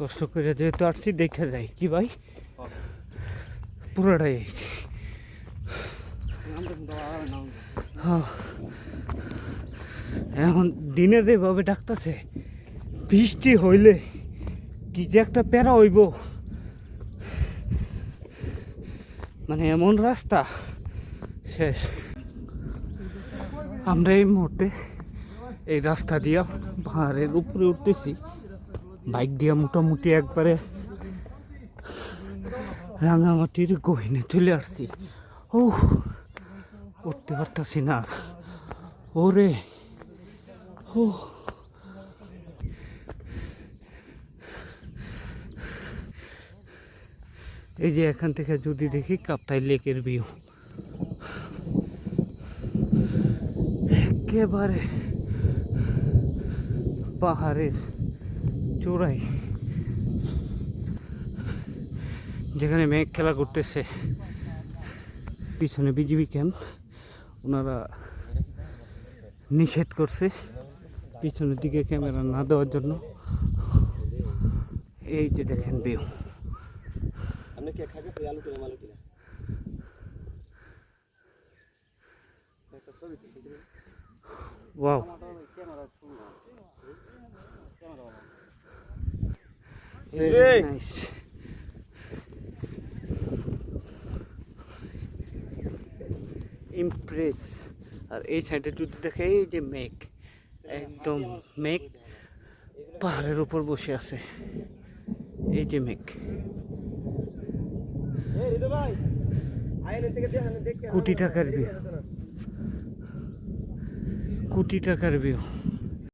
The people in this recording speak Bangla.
কষ্ট করে যেহেতু আসছি দেখে যাই কি ভাই পুরোটাই আইছি। হ্যাঁ এখন দিনে যেভাবে ডাকতেছে বৃষ্টি হইলে কি যে একটা প্যারা হইব, মানে এমন রাস্তা শেষ। আমরা এই মুহূর্তে এই রাস্তা দিয়া পাহাড়ের উপরে উঠতেছি বাইক দিয়া, মোটামুটি একবারে রাঙামাটির গহিনে চলে আসছি। ও উঠতে পারতাছি না ওরে। ও এই যে এখান থেকে যদি দেখি কাপ্তাই লেকের ভিউ, একেবারে পাহাড়ের চূড়ায় যেখানে মেঘ খেলা করতেছে। পিছনে বিজিবি ক্যাম্প, ওনারা নিষেধ করছে পিছনের দিকে ক্যামেরা না দেওয়ার জন্য। এই যে দেখেন ভিউ, ওয়াও। নাইস। ইমপ্রেস। আর এই সাইডে যদি দেখে এই যে মেঘ, একদম মেঘ পাহাড়ের উপর বসে আছে, এই যে মেঘ। কোটি টাকার ভিউ, কোটি টাকার ভিউ।